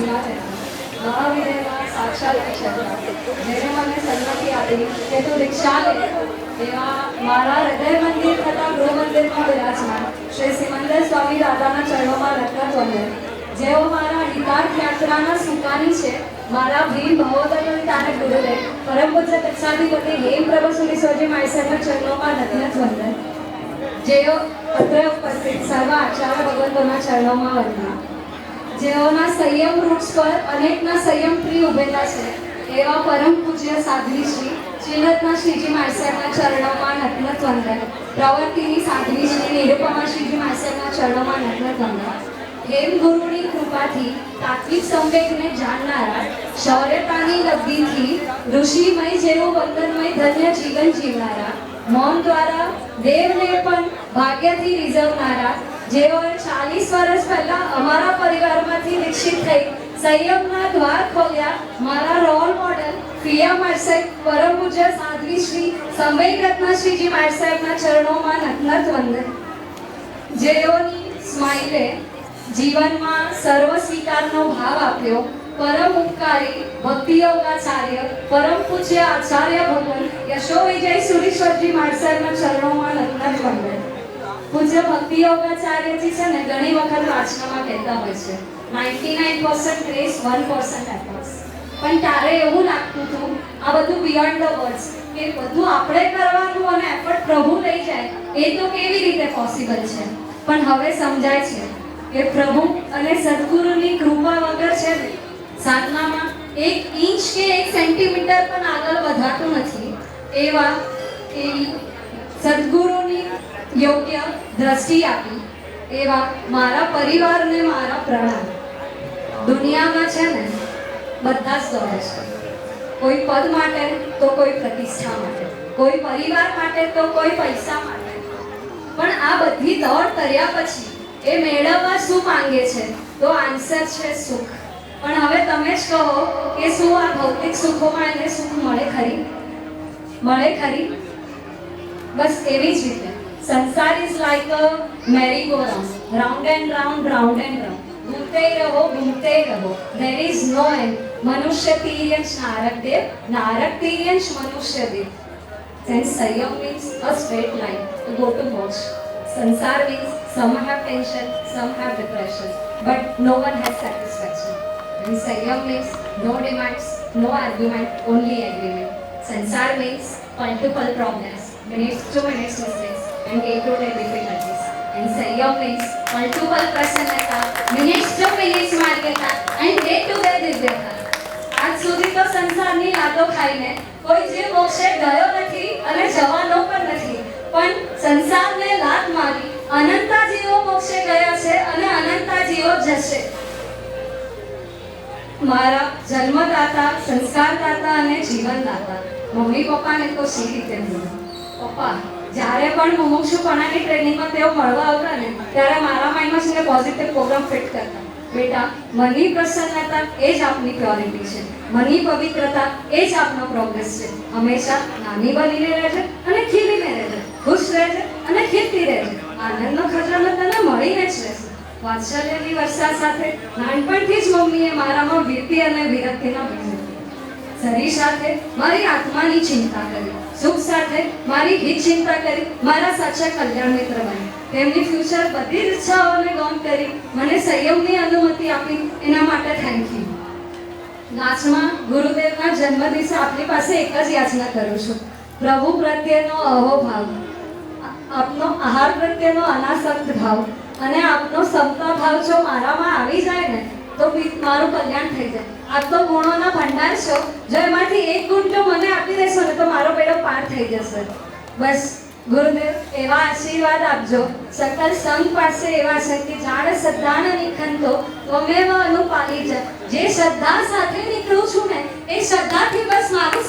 મહાવિદ્યાલયમાં સાક્ષાત ક્ષેત્ર જેને મને સન્મતિ આપી કે તું રિક્ષા લે એવા મારા હૃદય મંદિર તથા ગૃહ મંદિરમાં બિરાજમાન શ્રી સિમંદર સ્વામી દાદાના ચરણોમાં રત્ન વંદન, જેઓ મારા હિતાર્થ યાત્રાના સુકાની છે, મારા ભીમ ભવોદય તારક ગુરુદેવ પરમ પૂજ્ય કક્ષાધિપતિ હેમ પ્રભુ સુરીશ્વરજી માયસરના ચરણોમાં રત્ન વંદન, જેઓ અત્રે ઉપસ્થિત સર્વ આચાર્ય ભગવંતોના ચરણોમાં વંદના, જેઓના સંયમ રૂટ્સ પર અનેકના સંયમ પ્રિય ઉભેલા છે એવા પરમ પૂજ્ય સાધ્વી શ્રી શ્રીરત્ન શ્રીજી માયસરના ચરણોમાં નતનત વંદન, પ્રવર્તિની સાધ્વી શ્રી નિરૂપમા શ્રીજી માયસરના ચરણોમાં નતનત વંદન, હેમ ગુરુની કૃપાથી તાત્વિક સંવેગને જાણનારા શૌર્યતાની લબ્ધિથી ઋષિમય જેવું વંદનમય ધન્ય જીવન જીવનારા, મૌન દ્વારા દેવને પણ ભાગ્યથી રીઝવનારા, જેઓએ 40 વર્ષ પહેલા અમારા પરિવારમાંથી દીક્ષિત થઈ સંયમના દ્વાર ખોલ્યા, મારા રોલ મોડેલ ફિયા માર્સેક પરમ પૂજ્ય સાધ્વી શ્રી સંવેગ રત્ન શ્રીજી માર્સેકના ચરણોમાં નતનત વંદન, જેઓની સ્માઇલે જીવનમાં સર્વ સ્વીકારનો ભાવ આપ્યો, પરમ ઉપકારી ભક્તિ યોગાચાર્ય પરમ પૂજ્ય આચાર્ય ભગવાન યશો વિજય સુરીશ્વરજી માર્સેકના ચરણોમાં નતનત વંદન. પૂજ્ય ભક્તિ યોગાચાર્યજી છે ને ઘણી વખત વાંચનામાં કહેતા હોય છે 99% ગ્રેસ 1% એફર્ટ્સ, પણ ત્યારે એવું લાગતું હતું આ બધું બિયોન્ડ ધ વર્ડ્સ કે બધું આપણે કરવાનું અને એફર્ટ પ્રભુ લઈ જાય એ તો કેવી રીતે પોસિબલ છે, પણ હવે સમજાય છે કે પ્રભુ અને સદગુરુની કૃપા વગર છે ને સાધનામાં 1 ઇંચ કે 1 સેન્ટીમીટર પણ આગળ વધાતું નથી. એવી સદગુરુની યોગ્ય દ્રષ્ટિ આપી એવા મારા પરિવારને મારા પ્રણામ. દુનિયામાં છે ને બધા જ દોડે છે, કોઈ પદ માટે તો કોઈ પ્રતિષ્ઠા માટે, કોઈ પરિવાર માટે તો કોઈ પૈસા માટે, પણ આ બધી દોડ કર્યા પછી એ મેળવવા શું માંગે છે તો આન્સર છે સુખ. પણ હવે તમે જ કહો કે શું આ ભૌતિક સુખોમાં એને સુખ મળે ખરી? બસ એવી જ રીતે સંસાર is like a merry go round, round and round, round and round, ઘૂમતે રહો, there is no end. મનુષ્ય તિર્યંશ નારક દેવ, નારક તિર્યંશ મનુષ્ય દેવ. Then Sayam means a straight line to go to moksha. Sansar means some have tension, some have depression, but no one has satisfaction. And Sayam means no demands, no argument, only agreement. Sansar means multiple problems, minutes to minutes mistakes, and day-to-day difficulties. And Sayam means multiple prasannata, minutes to minutes margata, and day-to-day divyata. આજ સુધી તો સંસારની લાતો ખાઈને કોઈ જે મોક્ષે ગયો નથી અને જવાનો પણ નથી, પણ સંસારને લાત મારી અનંતા જીવો મોક્ષે ગયા છે અને અનંતા જીવો જશે. મારા જન્મદાતા, સંસ્કારદાતા અને જીવનદાતા મમ્મી પપ્પાને તો શી રીતે ભૂલું. પપ્પા જ્યારે પણ મુમુક્ષુપણાની ટ્રેનિંગમાં તેઓ મળવા આવતા ને ત્યારે મારા માઇન્ડમાં છે ને પોઝિટિવ પ્રોગ્રામ ફિટ કરતા. બેટા, મનની પ્રસન્નતા એ જ આપની પ્યોરિટી છે, મનની પવિત્રતા એ જ આપનો પ્રોગ્રેસ છે. હંમેશા નાની બનીને રહેજે અને ખીલીને રહેજે, ખુશ રહેજે અને ખીલતી રહેજે. આનંદનો ખજાનો તને મળીને જ રહેશે. વાત્સલ્યની વર્ષા સાથે નાનપણથી જ મમ્મીએ મારામાં વીરતી અને વિરક્તિના બીજ મૂક્યા. શરીર સાથે મારી આત્માની ચિંતા કરી, સુખ સાથે મારી હિત ચિંતા કરી, મારા સાચા કલ્યાણ મિત્ર બની, તેમની ફ્યુચર બધી જ ઈચ્છાઓને ગૌણ કરી મને સંયમની અનુમતિ આપી, એના માટે થેન્ક યુ. લાસ્ટમાં ગુરુદેવના જન્મદિવસે આપની પાસે એક જ યાચના કરું છું, પ્રભુ પ્રત્યેનો અહોભાવ, આપનો આહાર પ્રત્યેનો અનાસક્ત ભાવ અને આપનો સમતા ભાવ જો મારામાં આવી જાય ને તો મારું કલ્યાણ થઈ જાય. આ તો ગુણોના ભંડાર છો, જો એમાંથી એક ગુણ જો મને આપી દેશો ને તો મારો બેડો પાર થઈ જશે. બસ ગુરુદેવ એવા આશીર્વાદ આપજો. સકલ સંઘ પાસે એવા છે કે જાણે શ્રદ્ધાને નિખંતો ત્વમેવ અનુપાલી જ. જે શ્રદ્ધા સાથે નીકળું છું ને એ શ્રદ્ધાથી બસ મારું